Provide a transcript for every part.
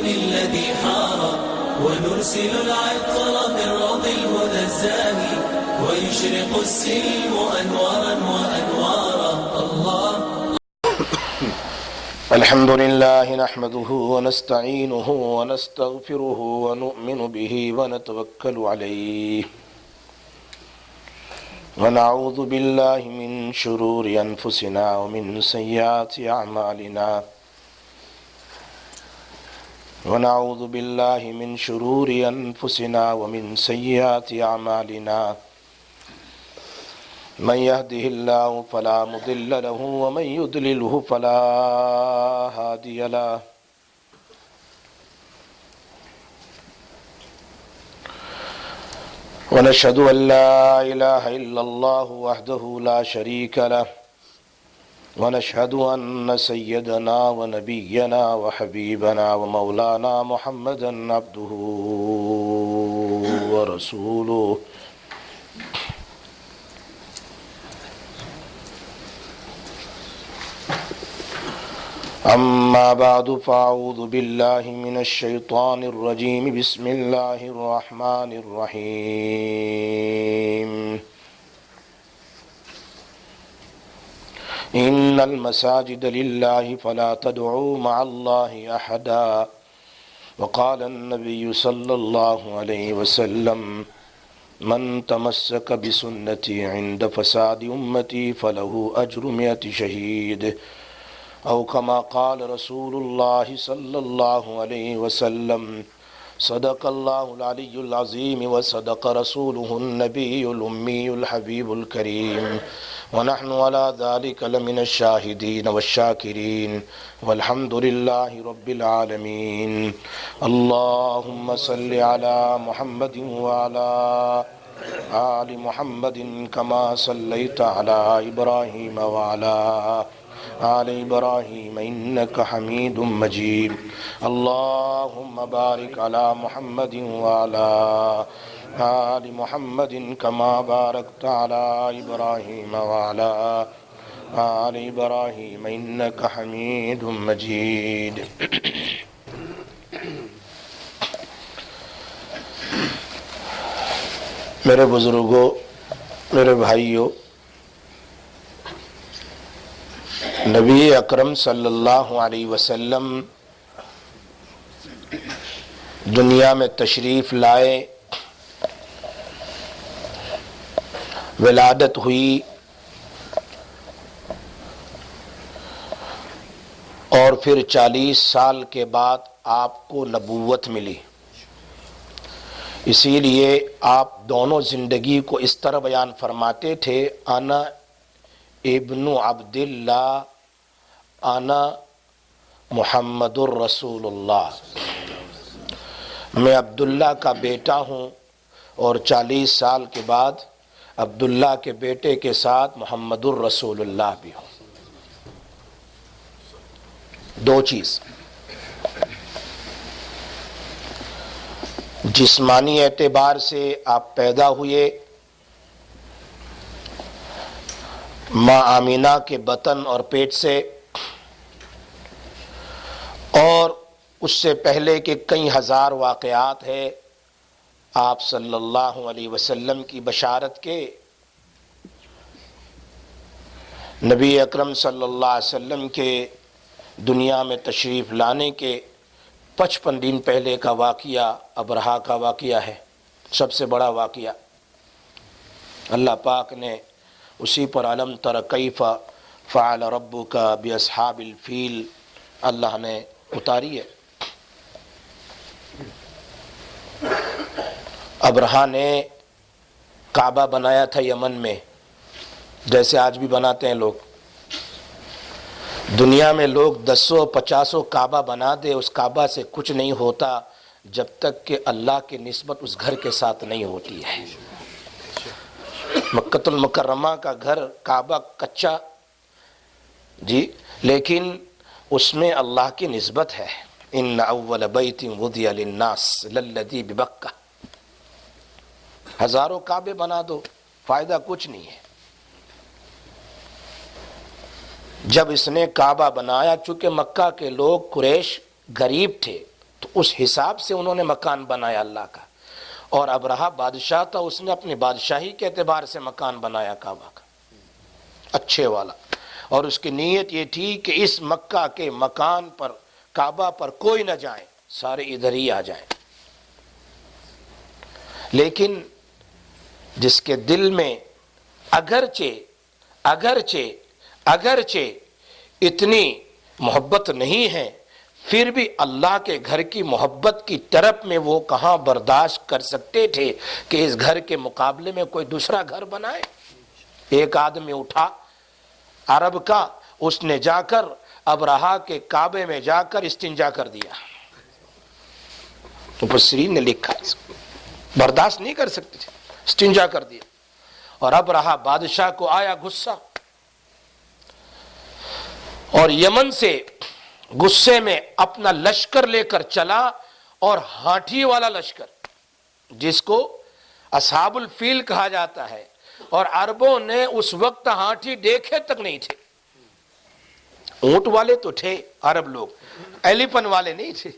الذي حار ونرسل العطر من روض الهدى الزاهي ويشرق السلم أنوارا وأنوارا. الله الحمد لله نحمده ونستعينه ونستغفره ونؤمن به ونتوكل عليه ونعوذ بالله من شرور أنفسنا ومن سيئات أعمالنا ونعوذ بالله من شرور أنفسنا ومن سيئات أعمالنا من يهده الله فلا مضل له ومن يضلله فلا هادي له ونشهد أن لا إله إلا الله وحده لا شريك له ونشهد أن سيدنا ونبينا وحبيبنا ومولانا محمدا عبده ورسوله. أما بعد فأعوذ بالله من الشيطان الرجيم بسم الله الرحمن الرحيم. إن المساجد لله فلا تدعوا مع الله أحدا وقال النبي صلى الله عليه وسلم من تمسك بسنتي عند فساد أمتي فله أجر 100 شهيد أو كما قال رسول الله صلى الله عليه وسلم. صدق الله العلي العظيم وصدق رسوله النبي الأمي الحبيب الكريم ونحن على ذلك لمن الشاهدين والشاكرين والحمد لله رب العالمين. اللهم صل على محمد وعلى آل محمد كما صليت على إبراهيم وعلى آل إبراهيم إنك حميد مجيد. اللهم بارك على محمد وعلى آل محمد كما باركت على إبراهيم وعلى آل إبراهيم إنك حميد مجيد. میرے بزرگوں، میرے بھائیوں، نبی اکرم صلی اللہ علیہ وسلم دنیا میں تشریف لائے، ولادت ہوئی اور پھر 40 سال کے بعد آپ کو نبوت ملی. اسی لیے آپ دونوں زندگی کو اس طرح بیان فرماتے تھے، انا ابن عبداللہ انا محمد الرسول اللہ. میں عبداللہ کا بیٹا ہوں اور 40 سال کے بعد عبداللہ کے بیٹے کے ساتھ محمد الرسول اللہ بھی ہوں. دو چیز، جسمانی اعتبار سے آپ پیدا ہوئے ماں آمینہ کے بطن اور پیٹ سے، اور اس سے پہلے کے کئی ہزار واقعات ہیں آپ صلی اللہ علیہ وسلم کی بشارت کے. نبی اکرم صلی اللہ علیہ وسلم کے دنیا میں تشریف لانے کے 55 دن پہلے کا واقعہ ابرہا کا واقعہ ہے، سب سے بڑا واقعہ. اللہ پاک نے اسی پر علم تر کیف فعل ربک باصحاب الفیل اللہ نے اتاری ہے. ابرہا نے کعبہ بنایا تھا یمن میں، جیسے آج بھی بناتے ہیں لوگ. دنیا میں لوگ 10-50 کعبہ بنا دے، اس کعبہ سے کچھ نہیں ہوتا جب تک کہ اللہ کی نسبت اس گھر کے ساتھ نہیں ہوتی ہے. مکۃ المکرمہ کا گھر کعبہ کچا جی، لیکن اس میں اللہ کی نسبت ہے. ان اول بیت وضع للناس للذی ببکہ. ہزاروں کعبے بنا دو، فائدہ کچھ نہیں ہے. جب اس نے کعبہ بنایا، چونکہ مکہ کے لوگ قریش غریب تھے، تو اس حساب سے انہوں نے مکان بنایا اللہ کا. اور ابرہہ بادشاہ تھا، اس نے اپنی بادشاہی کے اعتبار سے مکان بنایا کعبہ کا اچھے والا، اور اس کی نیت یہ تھی کہ اس مکہ کے مکان پر، کعبہ پر کوئی نہ جائے، سارے ادھر ہی آ جائیں. لیکن جس کے دل میں اگرچہ اتنی محبت نہیں ہے، پھر بھی اللہ کے گھر کی محبت کی طرف میں وہ کہاں برداشت کر سکتے تھے کہ اس گھر کے مقابلے میں کوئی دوسرا گھر بنائے. ایک آدمی اٹھا عرب کا، اس نے جا کر ابرہہ کے کعبے میں جا کر استنجا کر دیا. مفسرین نے لکھا برداشت نہیں کر سکتے تھے، استنجا کر دیا. اور ابرہہ بادشاہ کو آیا غصہ، اور یمن سے غصے میں اپنا لشکر لے کر چلا، اور ہاتھی والا لشکر جس کو اصحاب الفیل کہا جاتا ہے، اور عربوں نے اس وقت ہاتھی دیکھے تک نہیں تھے. اونٹ والے تو تھے عرب لوگ، ایلیفن والے نہیں تھے.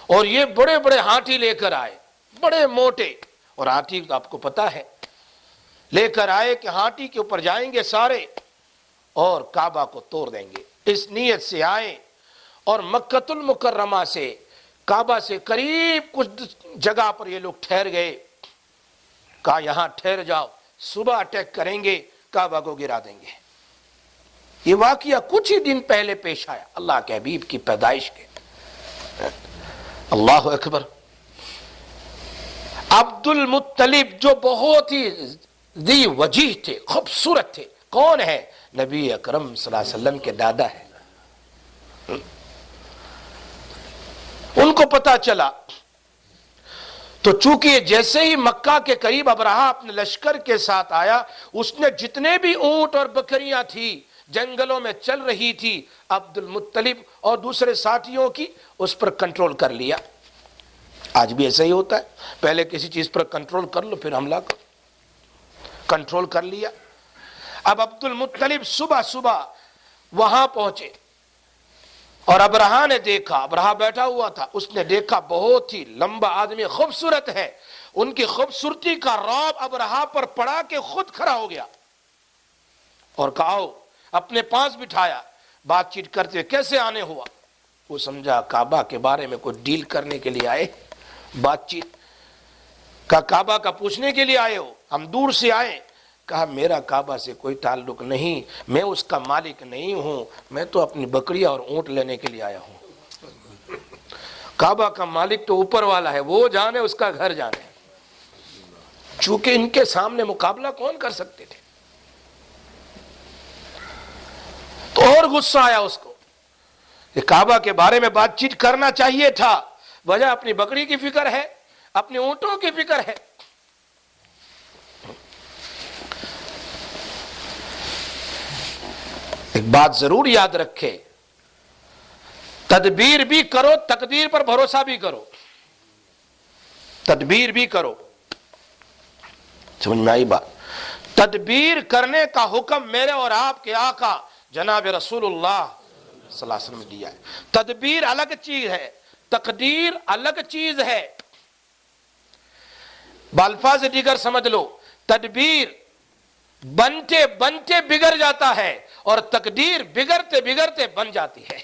اور یہ بڑے بڑے ہاتھی لے کر آئے، بڑے موٹے، اور ہاتھی آپ کو پتا ہے لے کر آئے کہ ہاتھی کے اوپر جائیں گے سارے اور کعبہ کو توڑ دیں گے. اس نیت سے آئے، اور مکۃ المکرمہ سے، کعبہ سے قریب کچھ جگہ پر یہ لوگ ٹھہر گئے. کہا یہاں ٹھہر جاؤ، صبح اٹیک کریں گے، کعبہ کو گرا دیں گے. یہ واقعہ کچھ ہی دن پہلے پیش آیا اللہ کے حبیب کی پیدائش کے. اللہ اکبر. عبد المطلب جو بہت ہی ذی وجیہ تھے، خوبصورت تھے، کون ہے؟ نبی اکرم صلی اللہ علیہ وسلم کے دادا ہے. ان کو پتا چلا تو چونکہ جیسے ہی مکہ کے قریب ابرہہ اپنے لشکر کے ساتھ آیا، اس نے جتنے بھی اونٹ اور بکریاں تھی جنگلوں میں چل رہی تھی، عبد المطلب اور دوسرے ساتھیوں کی، اس پر کنٹرول کر لیا. آج بھی ایسا ہی ہوتا ہے، پہلے کسی چیز پر کنٹرول کر لو پھر حملہ کرو. کنٹرول کر لیا. اب عبد المطلب صبح صبح وہاں پہنچے، اور ابرہہ نے دیکھا، ابرہہ بیٹھا ہوا تھا، اس نے دیکھا بہت ہی لمبا آدمی، خوبصورت ہے. ان کی خوبصورتی کا رعب ابرہہ پر پڑا کہ خود کھڑا ہو گیا اور کہا اپنے پاس بٹھایا. بات چیت کرتے کیسے آنے ہوا؟ وہ سمجھا کعبہ کے بارے میں کوئی ڈیل کرنے کے لیے آئے، بات چیت کا کعبہ کا پوچھنے کے لیے آئے ہو، ہم دور سے آئے. کہا میرا کعبہ سے کوئی تعلق نہیں، میں اس کا مالک نہیں ہوں، میں تو اپنی بکریاں اور اونٹ لینے کے لیے آیا ہوں. کعبہ کا مالک تو اوپر والا ہے، وہ جانے اس کا گھر جانے. چونکہ ان کے سامنے مقابلہ کون کر سکتے تھے. تو اور غصہ آیا اس کو کہ کعبہ کے بارے میں بات چیت کرنا چاہیے تھا، وجہ اپنی بکری کی فکر ہے، اپنے اونٹوں کی فکر ہے. ایک بات ضرور یاد رکھے، تدبیر بھی کرو، تقدیر پر بھروسہ بھی کرو. تدبیر بھی کرو، سمجھ میں آئی بات؟ تدبیر کرنے کا حکم میرے اور آپ کے آقا جناب رسول اللہ صلی اللہ علیہ وسلم نے دیا ہے. تدبیر الگ چیز ہے، تقدیر الگ چیز ہے. بالفاظ دیگر سمجھ لو، تدبیر بنتے بنتے بگڑ جاتا ہے، اور تقدیر بگڑتے بگڑتے بن جاتی ہے.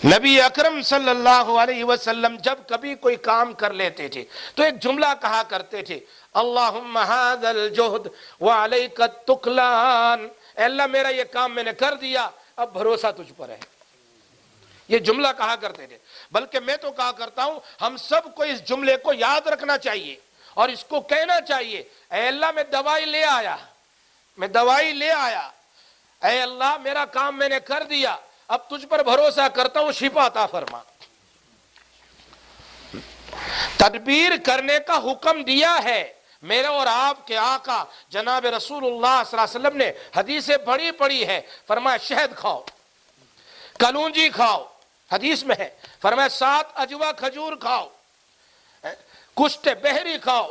نبی اکرم صلی اللہ علیہ وسلم جب کبھی کوئی کام کر لیتے تھے تو ایک جملہ کہا کرتے تھے، اللہم ھذا الجہد وعلیک التکلان. اے اللہ میرا یہ کام میں نے کر دیا، اب بھروسہ تجھ پر ہے. یہ جملہ کہا کرتے تھے. بلکہ میں تو کہا کرتا ہوں ہم سب کو اس جملے کو یاد رکھنا چاہیے اور اس کو کہنا چاہیے، اے اللہ میں دوائی لے آیا، میں دوائی لے آیا، اے اللہ میرا کام میں نے کر دیا، اب تجھ پر بھروسہ کرتا ہوں، شفا عطا فرما. تدبیر کرنے کا حکم دیا ہے میرے اور آپ کے آقا جناب رسول اللہ صلی اللہ علیہ وسلم نے. حدیثیں بڑی پڑی ہے، فرمایا شہد کھاؤ، کلونجی کھاؤ، حدیث میں ہے فرمایا 7 اجوا کھجور کھاؤ، کشت بحری کھاؤ،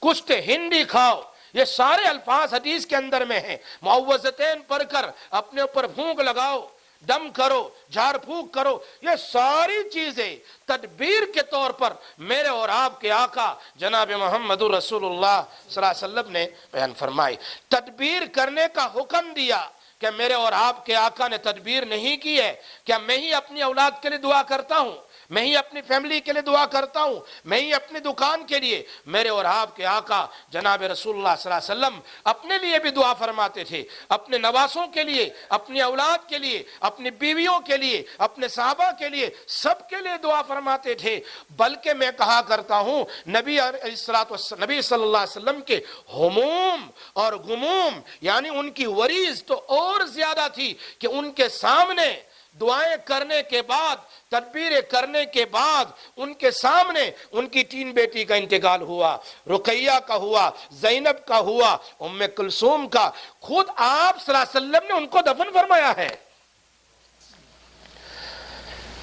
کشت ہندی کھاؤ. یہ سارے الفاظ حدیث کے اندر میں ہیں. معوذتین پڑھ کر اپنے اوپر پھونک لگاؤ، دم کرو، جھاڑ پھونک کرو، یہ ساری چیزیں تدبیر کے طور پر میرے اور آپ کے آقا جناب محمد رسول اللہ صلی اللہ علیہ وسلم نے بیان فرمائی۔ تدبیر کرنے کا حکم دیا۔ کہ میرے اور آپ کے آقا نے تدبیر نہیں کی ہے؟ کیا میں ہی اپنی اولاد کے لیے دعا کرتا ہوں؟ میں ہی اپنی فیملی کے لیے دعا کرتا ہوں؟ میں ہی اپنی دکان کے لیے؟ میرے اور آپ کے آقا جناب رسول اللہ صلی اللہ علیہ وسلم اپنے لیے بھی دعا فرماتے تھے، اپنے نواسوں کے لیے، اپنی اولاد کے لیے، اپنی بیویوں کے لیے، اپنے صحابہ کے لیے، سب کے لیے دعا فرماتے تھے۔ بلکہ میں کہا کرتا ہوں نبی صلی اللہ علیہ وسلم کے ہموم اور غموم یعنی ان کی وریز تو اور زیادہ تھی کہ ان کے سامنے دعائیں کرنے کے بعد، تدبیریں کرنے کے بعد ان کے سامنے ان کی 3 بیٹی کا انتقال ہوا، رقیہ کا ہوا، زینب کا ہوا، ام کلثوم کا، خود آپ صلی اللہ علیہ وسلم نے ان کو دفن فرمایا ہے۔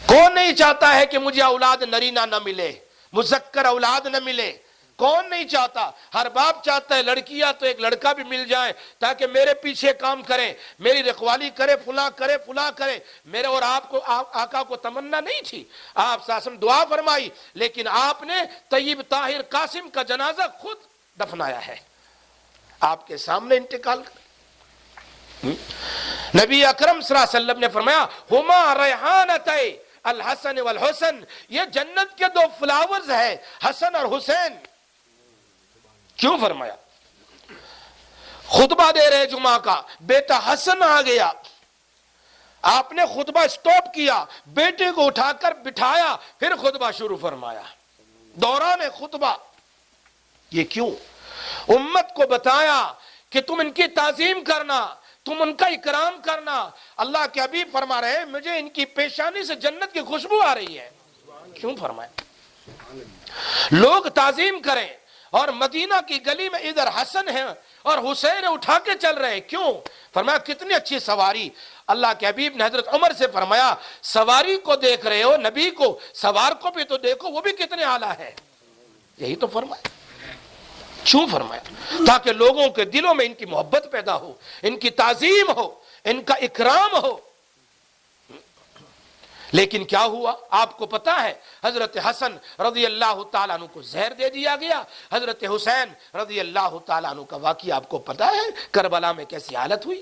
کون نہیں چاہتا ہے کہ مجھے اولاد نرینہ نہ ملے، مذکر اولاد نہ ملے؟ کون نہیں چاہتا؟ ہر باپ چاہتا ہے لڑکیاں تو ایک لڑکا بھی مل جائے تاکہ میرے پیچھے کام کرے، میری رکھوالی کرے، فلاں کرے فلاں کرے۔ میرے اور آپ کو آقا کو تمنا نہیں تھی، آپ صلی اللہ علیہ وسلم دعا فرمائی، لیکن آپ نے طیب طاہر قاسم کا جنازہ خود دفنایا ہے، آپ کے سامنے انتقال کر۔ نبی اکرم صلی اللہ علیہ وسلم نے فرمایا ہما ریحانتِ الحسن والحسن، یہ جنت کے 2 فلاورز ہیں، حسن اور حسین۔ کیوں فرمایا؟ خطبہ دے رہے جمعہ کا، بیٹا حسن آ گیا، آپ نے خطبہ سٹاپ کیا، بیٹے کو اٹھا کر بٹھایا، پھر خطبہ شروع فرمایا دوران خطبہ۔ یہ کیوں؟ امت کو بتایا کہ تم ان کی تعظیم کرنا، تم ان کا اکرام کرنا۔ اللہ کے حبیب فرما رہے ہیں مجھے ان کی پیشانی سے جنت کی خوشبو آ رہی ہے۔ کیوں فرمایا؟ لوگ تعظیم کریں، اور مدینہ کی گلی میں ادھر حسن ہے اور حسین اٹھا کے چل رہے ہیں، کیوں؟ فرمایا کتنی اچھی سواری۔ اللہ کے حبیب نے حضرت عمر سے فرمایا سواری کو دیکھ رہے ہو، نبی کو سوار کو بھی تو دیکھو، وہ بھی کتنے اعلیٰ ہے۔ یہی تو فرمایا۔ کیوں فرمایا؟ تاکہ لوگوں کے دلوں میں ان کی محبت پیدا ہو، ان کی تعظیم ہو، ان کا اکرام ہو۔ لیکن کیا ہوا آپ کو پتا ہے؟ حضرت حسن رضی اللہ تعالیٰ عنہ کو زہر دے دیا گیا۔ حضرت حسین رضی اللہ تعالیٰ عنہ کا واقعہ آپ کو پتا ہے کربلا میں کیسی حالت ہوئی۔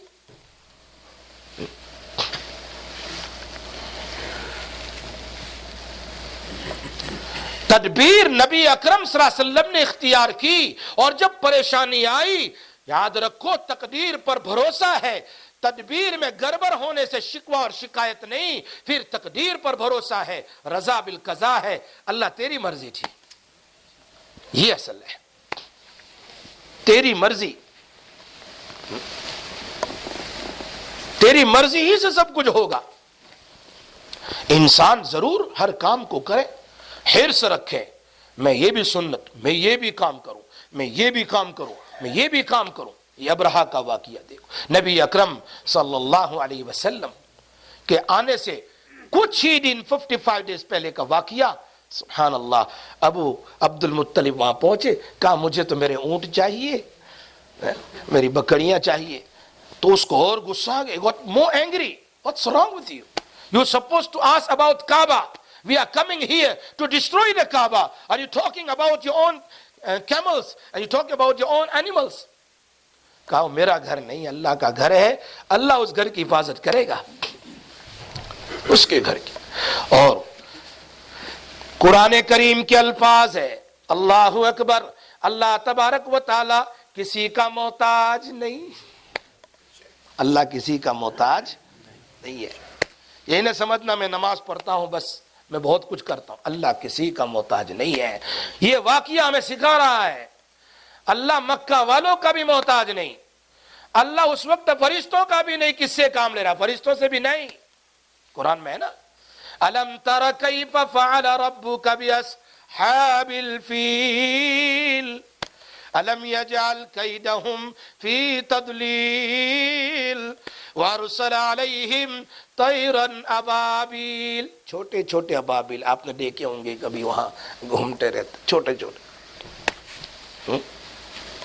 تدبیر نبی اکرم صلی اللہ علیہ وسلم نے اختیار کی، اور جب پریشانی آئی، یاد رکھو تقدیر پر بھروسہ ہے، تدبیر میں گڑبڑ ہونے سے شکوہ اور شکایت نہیں، پھر تقدیر پر بھروسہ ہے، رضا بالقضاء ہے، اللہ تیری مرضی تھی، یہ اصل ہے، تیری مرضی، تیری مرضی ہی سے سب کچھ ہوگا۔ انسان ضرور ہر کام کو کرے، حرص رکھے، میں یہ بھی سنت، میں یہ بھی کام کروں، میں یہ بھی کام کروں، میں یہ بھی کام کروں۔ یہ ابرہہ کا واقعہ دیکھو، نبی اکرم صلی اللہ علیہ وسلم کے آنے سے کچھ ہی دن 55 ڈیز پہلے کا واقعہ، سبحان اللہ، ابو عبد المطلب وہاں پہنچے، کہا مجھے تو میرے اونٹ چاہیے، میری بکریاں چاہیے۔ تو اس کو اور غصہ آ گیا، got more angry. What's wrong with you? You're supposed to ask about Kaaba. We are coming here to destroy the Kaaba. Are you talking about your own camels? Are you talking about your own animals? کہا میرا گھر نہیں، اللہ کا گھر ہے، اللہ اس گھر کی حفاظت کرے گا، اس کے گھر کی۔ اور قرآن کریم کے الفاظ ہے، اللہ اکبر، اللہ تبارک و تعالی کسی کا محتاج نہیں، اللہ کسی کا محتاج نہیں ہے۔ یہی نہ سمجھنا میں نماز پڑھتا ہوں بس میں بہت کچھ کرتا ہوں، اللہ کسی کا محتاج نہیں ہے۔ یہ واقعہ ہمیں سکھا رہا ہے اللہ مکہ والوں کا بھی محتاج نہیں، اللہ اس وقت فرشتوں کا بھی نہیں، کس سے کام لے رہا؟ فرشتوں سے بھی نہیں۔ قرآن میں ہے نا، الم تر کیف فعل ربک باصحاب الفیل الم یجعل کیدہم فی تضلیل وارسل علیہم طیرا ابابیل، چھوٹے چھوٹے ابابیل آپ نے دیکھے ہوں گے کبھی، وہاں گھومتے رہتے چھوٹے چھوٹے،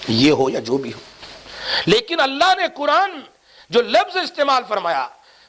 یہ ہو یا جو بھی ہو۔ لیکن اللہ نے قرآن جو لفظ استعمال فرمایا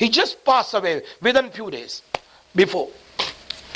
He just passed away within few days before.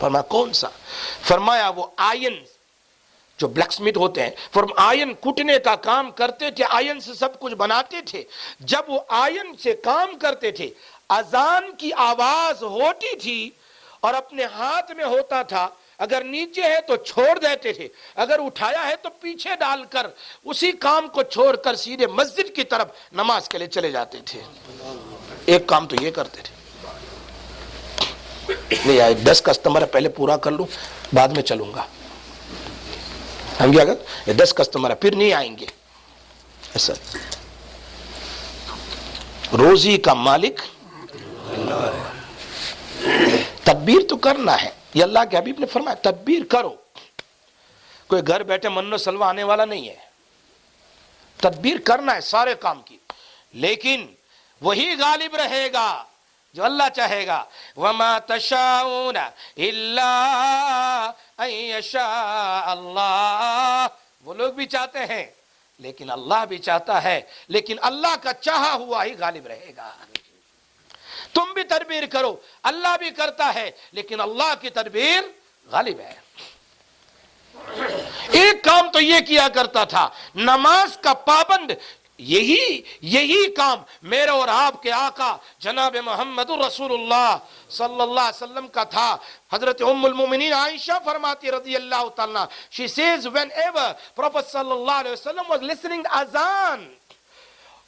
فرمایا کون سا؟ فرمایا وہ آئن جو بلیک سمتھ ہوتے ہیں، آئن کٹنے کا کام کرتے تھے، آئن سے سب کچھ بناتے تھے. جب وہ آئن سے کام کرتے تھے، اذان کی آواز ہوتی تھی اور اپنے ہاتھ میں ہوتا تھا، اگر نیچے ہے تو چھوڑ دیتے تھے، اگر اٹھایا ہے تو پیچھے ڈال کر اسی کام کو چھوڑ کر سیدھے مسجد کی طرف نماز کے لیے چلے جاتے تھے. ایک کام تو یہ کرتے تھے. نہیں آئے 10 کسٹمر پہلے پورا کر لوں، بعد میں چلوں گا. ہم کیا کرتے؟ 10 کسٹمر پھر نہیں آئیں گے. ایسا روزی کا مالک اللہ ہے. تدبیر تو کرنا ہے، یہ اللہ کے حبیب نے فرمایا تدبیر کرو. کوئی گھر بیٹھے منو سلوا آنے والا نہیں ہے. تدبیر کرنا ہے سارے کام کی، لیکن وہی غالب رہے گا جو اللہ چاہے گا. وَمَا تَشَاءُونَ إِلَّا أَن يَشَاءَ اللَّهُ. وہ لوگ بھی چاہتے ہیں لیکن اللہ بھی چاہتا ہے، لیکن اللہ کا چاہا ہوا ہی غالب رہے گا. تم بھی تدبیر کرو، اللہ بھی کرتا ہے لیکن اللہ کی تدبیر غالب ہے. ایک کام تو یہ کیا کرتا تھا نماز کا پابند، یہی کام میرے اور آپ کے آقا جناب محمد رسول اللہ صلی اللہ علیہ وسلم کا تھا. حضرت ام المومنین عائشہ فرماتی رضی اللہ تعالیٰ، she says whenever Prophet صلی اللہ علیہ وسلم was listening اذان،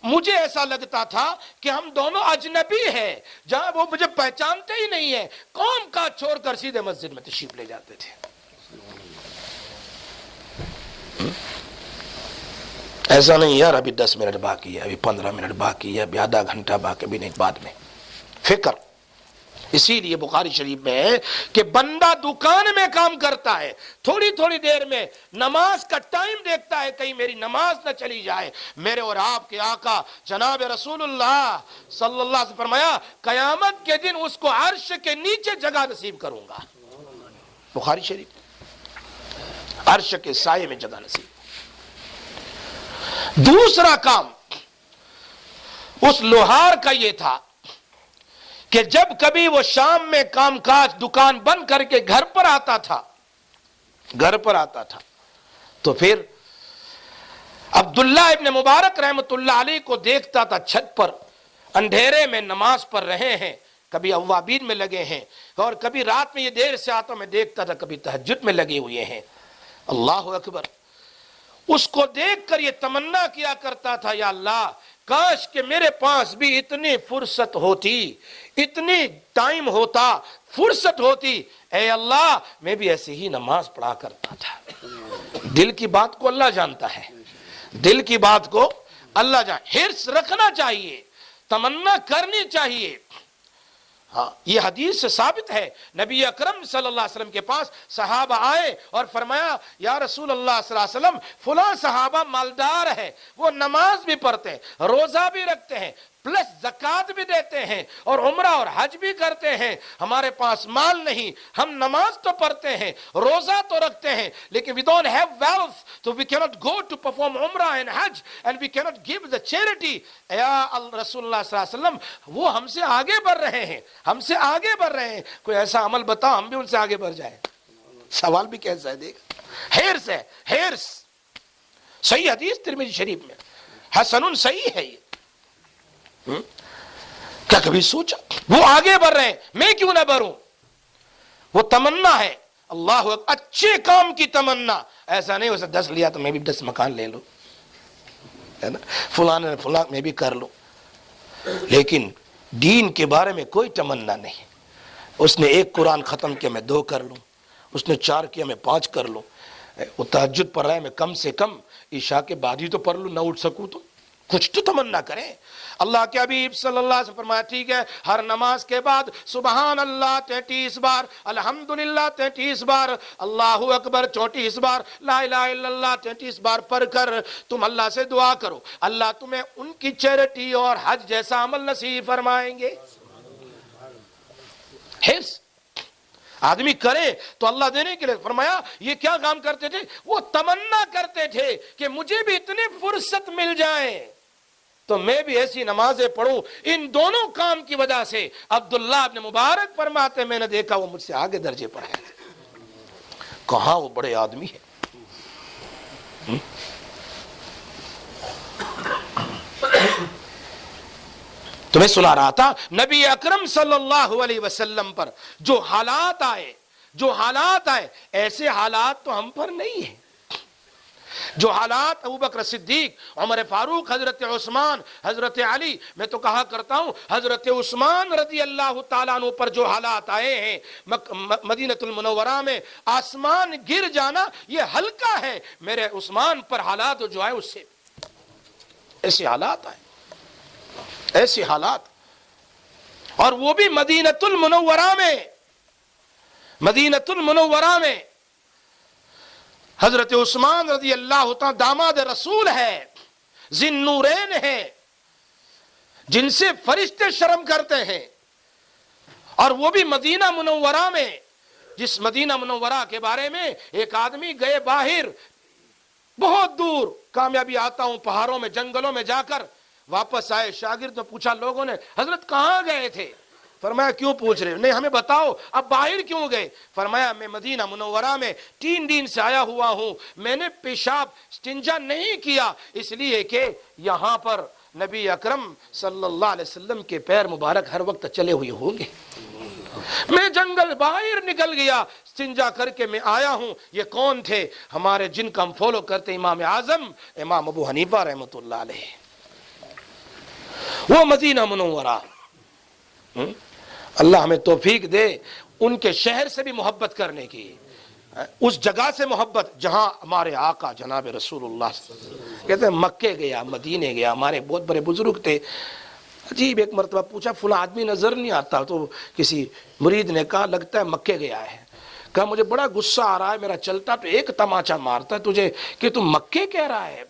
مجھے ایسا لگتا تھا کہ ہم دونوں اجنبی ہیں، جہاں وہ مجھے پہچانتے ہی نہیں ہیں، قوم کا چھوڑ کر سیدھے مسجد میں تشریف لے جاتے تھے. ایسا نہیں یار ابھی 10 منٹ باقی ہے، ابھی 15 منٹ باقی ہے، ابھی آدھا گھنٹہ باقی، بھی نہیں، بعد میں فکر. اسی لیے بخاری شریف میں ہے کہ بندہ دکان میں کام کرتا ہے، تھوڑی تھوڑی دیر میں نماز کا ٹائم دیکھتا ہے کہیں میری نماز نہ چلی جائے. میرے اور آپ کے آقا جناب رسول اللہ صلی اللہ علیہ وسلم فرمایا قیامت کے دن اس کو عرش کے نیچے جگہ نصیب کروں گا. بخاری شریف، عرش کے سائے میں جگہ نصیب. دوسرا کام اس لوہار کا یہ تھا کہ جب کبھی وہ شام میں کام کاج دکان بند کر کے گھر پر آتا تھا تو پھر عبداللہ ابن مبارک رحمت اللہ علیہ کو دیکھتا تھا چھت پر اندھیرے میں نماز پڑھ رہے ہیں، کبھی اوابین میں لگے ہیں، اور کبھی رات میں یہ دیر سے آتا میں دیکھتا تھا کبھی تہجد میں لگے ہوئے ہیں. اللہ اکبر. اس کو دیکھ کر یہ تمنا کیا کرتا تھا یا اللہ کاش کہ میرے پاس بھی اتنی فرصت ہوتی، اتنی ٹائم ہوتا، فرصت ہوتی، اے اللہ میں بھی ایسے ہی نماز پڑھا کرتا تھا. دل کی بات کو اللہ جانتا ہے، دل کی بات کو اللہ جانتا. حرص رکھنا چاہیے، تمنا کرنی چاہیے. ہاں یہ حدیث سے ثابت ہے، نبی اکرم صلی اللہ علیہ وسلم کے پاس صحابہ آئے اور فرمایا یا رسول اللہ صلی اللہ علیہ وسلم فلاں صحابہ مالدار ہے، وہ نماز بھی پڑھتے ہیں، روزہ بھی رکھتے ہیں، پلس زکوٰۃ بھی دیتے ہیں اور عمرہ اور حج بھی کرتے ہیں، ہمارے پاس مال نہیں، ہم نماز تو پڑھتے ہیں، روزہ تو رکھتے ہیں، لیکن we don't have wealth so we cannot go to perform عمرہ and Hajj and we cannot give the charity. یا رسول اللہ صلی اللہ علیہ وسلم وہ ہم سے آگے بڑھ رہے ہیں، ہم سے آگے بڑھ رہے ہیں، کوئی ایسا عمل بتا ہم بھی ان سے آگے بڑھ جائیں. سوال بھی کیسا ہے دیکھ، حرص ہے، حرص. صحیح حدیث ترمذی شریف میں حسن صحیح ہے. یہ کیا کبھی سوچا وہ آگے بڑھ رہے ہیں میں کیوں نہ بڑھوں؟ وہ تمنا ہے. اللہ اچھے کام کی تمنا. ایسا نہیں ہو سکتا 10 لیا تو میں بھی 10 مکان لے لوں، ہے نا، فلاں نے فلاں میں بھی کر لوں. لیکن دین کے بارے میں کوئی تمنا نہیں. اس نے 1 قرآن ختم کیا میں 2 کر لوں، اس نے 4 کیا میں 5 کر لوں. وہ تہجد پڑھ رہا ہے میں کم سے کم عشاء کے بعد ہی تو پڑھ لوں، نہ اٹھ سکوں تو کچھ تو تمنا کریں. اللہ کے حبیب صلی اللہ علیہ وسلم فرمایا ٹھیک ہے ہر نماز کے بعد سبحان اللہ 33 بار، الحمدللہ 33 بار، اللہ اکبر 34 بار، لا الہ الا اللہ 33 بار پڑھ کر تم اللہ سے دعا کرو، اللہ تمہیں ان کی چیریٹی اور حج جیسا عمل نصیب فرمائیں گے. حرص آدمی کرے تو اللہ دینے کے لیے. فرمایا یہ کیا کام کرتے تھے؟ وہ تمنا کرتے تھے کہ مجھے بھی اتنی فرصت مل جائے تو میں بھی ایسی نمازیں پڑھوں. ان دونوں کام کی وجہ سے عبداللہ ابن مبارک فرماتے میں نے دیکھا وہ مجھ سے آگے درجے پر ہے. کہاں وہ بڑے آدمی ہیں. تمہیں سنا رہا تھا نبی اکرم صلی اللہ علیہ وسلم پر جو حالات آئے ایسے حالات تو ہم پر نہیں ہیں. جو حالات ابوبکر صدیق، عمر فاروق، حضرت عثمان، حضرت علی، میں تو کہا کرتا ہوں حضرت عثمان رضی اللہ تعالیٰ عنہ پر جو حالات آئے ہیں مدینہ المنورہ میں، آسمان گر جانا یہ ہلکا ہے. میرے عثمان پر حالات جو آئے اس سے ایسے حالات آئے، ایسے حالات، اور وہ بھی مدینہ المنورہ میں. حضرت عثمان رضی اللہ تعالیٰ داماد رسول ہے، ذی النورین ہے، جن سے فرشتے شرم کرتے ہیں، اور وہ بھی مدینہ منورہ میں، جس مدینہ منورہ کے بارے میں ایک آدمی گئے باہر بہت دور، کامیابی آتا ہوں پہاڑوں میں جنگلوں میں جا کر واپس آئے. شاگرد نے پوچھا لوگوں نے حضرت کہاں گئے تھے؟ فرمایا کیوں پوچھ رہے ہو؟ نہیں ہمیں بتاؤ اب باہر کیوں گئے؟ فرمایا میں مدینہ منورہ میں 3 دن سے آیا ہوا ہوں، میں نے پیشاب استنجا نہیں کیا اس لیے کہ یہاں پر نبی اکرم صلی اللہ علیہ وسلم کے پیر مبارک ہر وقت چلے ہوئے ہوں گے. میں جنگل باہر نکل گیا، استنجا کر کے میں آیا ہوں. یہ کون تھے؟ ہمارے جن کا ہم فالو کرتے امام اعظم امام ابو حنیفہ رحمۃ اللہ علیہ. وہ مدینہ منورہ، اللہ ہمیں توفیق دے ان کے شہر سے بھی محبت کرنے کی، اس جگہ سے محبت جہاں ہمارے آقا جناب رسول اللہ کہتے ہیں مکے گیا، مدینے گیا. ہمارے بہت بڑے بزرگ تھے، عجیب ایک مرتبہ پوچھا فلاں آدمی نظر نہیں آتا، تو کسی مرید نے کہا لگتا ہے مکے گیا ہے. کہا مجھے بڑا غصہ آ رہا ہے، میرا چلتا تو ایک تماچا مارتا ہے تجھے کہ تم مکے کہہ رہا ہے.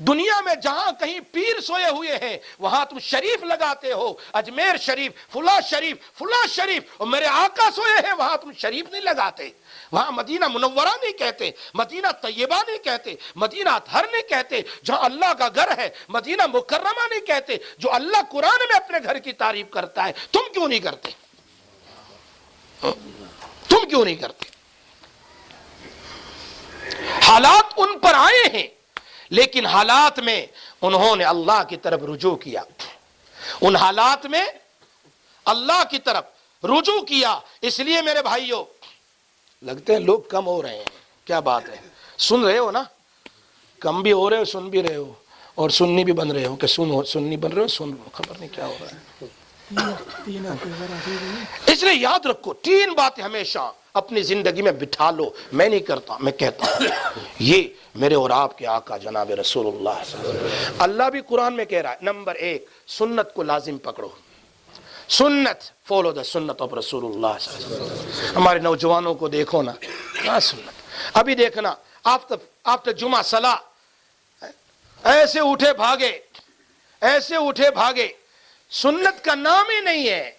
دنیا میں جہاں کہیں پیر سوئے ہوئے ہیں وہاں تم شریف لگاتے ہو، اجمیر شریف، فلاں شریف، اور میرے آقا سوئے ہیں وہاں تم شریف نہیں لگاتے. وہاں مدینہ منورہ نہیں کہتے، مدینہ طیبہ نہیں کہتے، مدینہ اطہر نہیں کہتے جہاں اللہ کا گھر ہے، مدینہ مکرمہ نہیں کہتے جو اللہ قرآن میں اپنے گھر کی تعریف کرتا ہے. تم کیوں نہیں کرتے؟ تم کیوں نہیں کرتے؟ حالات ان پر آئے ہیں لیکن حالات میں انہوں نے اللہ کی طرف رجوع کیا. ان حالات میں اللہ کی طرف رجوع کیا. اس لیے میرے بھائیوں لگتے ہیں لوگ کم ہو رہے ہیں. کیا بات ہے؟ سن رہے ہو نا؟ کم بھی ہو رہے ہو، سن بھی رہے ہو، اور سننی بھی بن رہے ہو کہ سننی بن رہے ہو، سن خبر نہیں کیا ہو رہا ہے. اس لیے یاد رکھو 3 باتیں ہمیشہ اپنی زندگی میں بٹھا لو. میں نہیں کرتا، میں کہتا ہوں یہ میرے اور آپ کے آقا جناب رسول اللہ صلی اللہ علیہ وسلم، اللہ بھی قرآن میں کہہ رہا ہے نمبر 1 سنت کو لازم پکڑو. سنت، فالو دا سنت آف رسول اللہ صلی اللہ علیہ وسلم. ہمارے نوجوانوں کو دیکھو نا، کیا سنت. ابھی دیکھنا آفٹر جمعہ صلاح ایسے اٹھے بھاگے. سنت کا نام ہی نہیں ہے.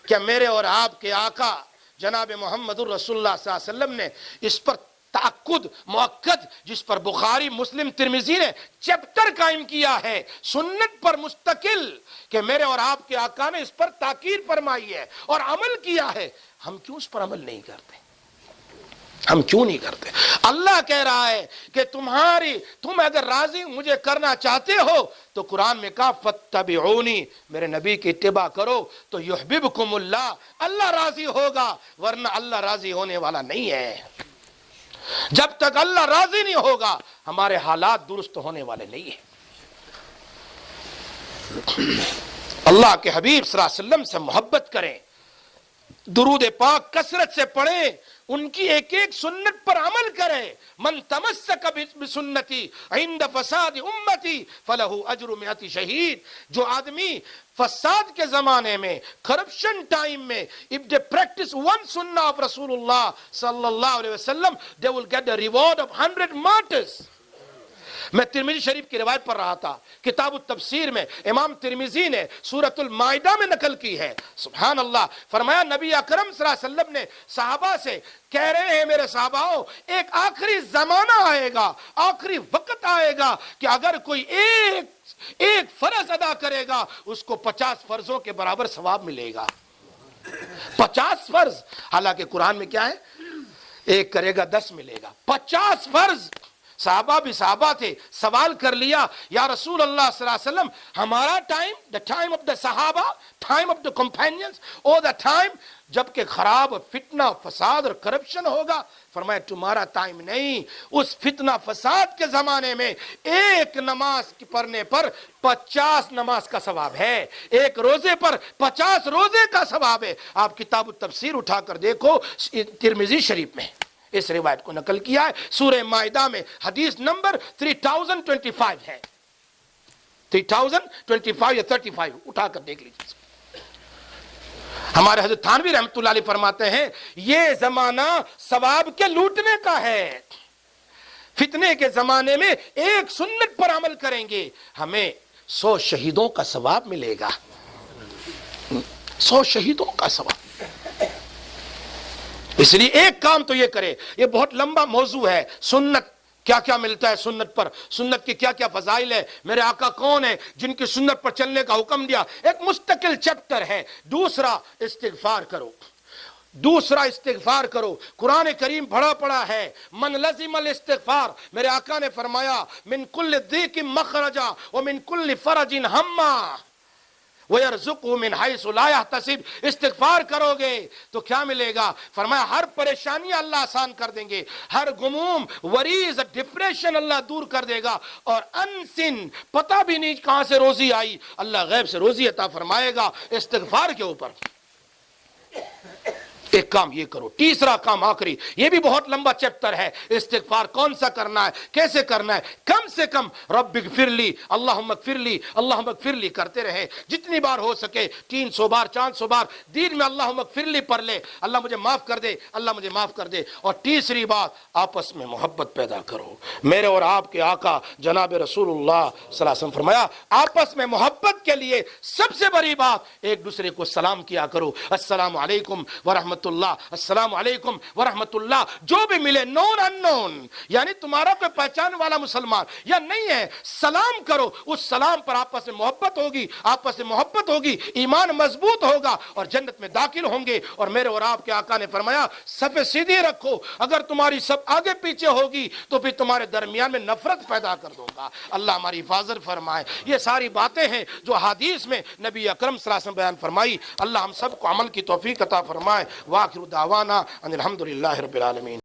کیا میرے اور آپ کے آقا جناب محمد الرسول اللہ صلی اللہ علیہ وسلم نے اس پر تأکد مؤکد، جس پر بخاری مسلم ترمذی نے چیپٹر قائم کیا ہے سنت پر مستقل، کہ میرے اور آپ کے آقا نے اس پر تاکید فرمائی ہے اور عمل کیا ہے، ہم کیوں اس پر عمل نہیں کرتے؟ ہم کیوں نہیں کرتے؟ اللہ کہہ رہا ہے کہ تم اگر راضی مجھے کرنا چاہتے ہو تو قرآن میں کہا فاتبعونی، میرے نبی کی اتباع کرو تو یحببکم اللہ، اللہ راضی ہوگا، ورنہ اللہ راضی ہونے والا نہیں ہے. جب تک اللہ راضی نہیں ہوگا ہمارے حالات درست ہونے والے نہیں ہیں. اللہ کے حبیب صلی اللہ علیہ وسلم سے محبت کریں، درود پاک کثرت سے پڑھیں، ان کی ایک ایک سنت پر عمل کریں. من تمسک بسنتی عند فساد امتی فلہ اجر 100 شہید. جو آدمی فساد کے زمانے میں، کرپشن ٹائم میں، if they practice one sunnah of Rasulullah sallallahu alaihi wasallam, they will get the reward of 100 martyrs. میں ترمذی شریف کی روایت پڑھ رہا تھا، کتاب التفسیر میں امام ترمذی نے سورۃ المائدہ میں نقل کی ہے. سبحان اللہ. فرمایا نبی اکرم صلی اللہ علیہ وسلم نے صحابہ سے کہہ رہے ہیں میرے صحاباؤں، ایک آخری زمانہ آئے گا، آخری وقت آئے گا کہ اگر کوئی ایک ایک فرض ادا کرے گا اس کو 50 فرضوں کے برابر ثواب ملے گا. 50 فرض، حالانکہ قرآن میں کیا ہے؟ ایک کرے گا 10 ملے گا. 50 فرض. صحابہ بھی صحابہ تھے، سوال کر لیا یا رسول اللہ صلی اللہ علیہ وسلم ہمارا time, the time of the صحابہ، ٹائم آف دا کمپینینز، اور دا ٹائم جب کہ خراب اور فتنہ فساد اور کرپشن ہوگا. فرمایا تمہارا ٹائم نہیں. اس فتنہ فساد کے زمانے میں ایک نماز پڑھنے پر 50 نماز کا ثواب ہے، ایک روزے پر 50 روزے کا ثواب ہے. آپ کتاب التفسیر اٹھا کر دیکھو، ترمذی شریف میں اس روایت کو نقل کیا ہے. سورہ مائدہ میں حدیث نمبر 3025 ہے، 3025 یا 35 اٹھا کر دیکھ لیجیے. ہمارے حضرت تھانوی رحمۃ اللہ علیہ فرماتے ہیں یہ زمانہ ثواب کے لوٹنے کا ہے. فتنے کے زمانے میں ایک سنت پر عمل کریں گے ہمیں 100 شہیدوں کا ثواب ملے گا. 100 شہیدوں کا ثواب. اس لیے ایک کام تو یہ کرے. یہ بہت لمبا موضوع ہے، سنت کیا کیا ملتا ہے سنت پر، سنت کی کیا کیا فضائل ہے، میرے آقا کون ہے جن کی سنت پر چلنے کا حکم دیا، ایک مستقل چیپٹر ہے. دوسرا استغفار کرو، دوسرا استغفار کرو. قرآن کریم بڑا پڑا ہے. من لزم الاستغفار، میرے آقا نے فرمایا من کل ضیق مخرجا ومن کل فرج ہما وَيَرْزُقُهُ مِنْ حَيْثُ لَا يَحْتَسِبُ. استغفار کرو گے تو کیا ملے گا؟ فرمایا ہر پریشانی اللہ آسان کر دیں گے، ہر غموم وریز ڈپریشن اللہ دور کر دے گا، اور انسن پتہ بھی نہیں کہاں سے روزی آئی، اللہ غیب سے روزی عطا فرمائے گا استغفار کے اوپر. ایک کام یہ کرو. تیسرا کام آخری، یہ بھی بہت لمبا چیپٹر ہے. استغفار کون سا کرنا ہے، کیسے کرنا ہے؟ کم سے کم رب اغفر لی، اللہم اغفر لی، اللہم اغفر لی کرتے رہے. جتنی بار ہو سکے 300 بار 400 بار دین میں اللہم اغفر لی پڑھ لے، اللہ مجھے معاف کر دے، اللہ مجھے معاف کر دے. اور تیسری بات، آپس میں محبت پیدا کرو. میرے اور آپ کے آقا جناب رسول اللہ صلی اللہ علیہ وسلم فرمایا آپس میں محبت کے لیے سب سے بڑی بات ایک دوسرے کو سلام کیا کرو. السلام علیکم ورحمۃ اللہ، السلام علیکم ورحمۃ اللہ. جو بھی ملے، نون ان نون، یعنی تمہارا کوئی پہچان والا مسلمان یا نہیں ہے، سلام کرو. اس سلام پر آپس میں محبت ہوگی، آپس میں محبت ہوگی، ایمان مضبوط ہوگا اور جنت میں داخل ہوں گے. اور میرے اور آپ کے آقا نے فرمایا صف سیدھی رکھو. اگر تمہاری سب آگے پیچھے ہوگی تو پھر تمہارے درمیان میں نفرت پیدا کر دوں گا. اللہ ہماری حفاظت فرمائے. یہ ساری باتیں ہیں جو حدیث میں نبی اکرم صلی اللہ علیہ وسلم بیان فرمائی. اللہ ہم سب کو عمل کی توفیق عطا فرمائے. واخر دعوانا ان الحمد للہ رب العالمین.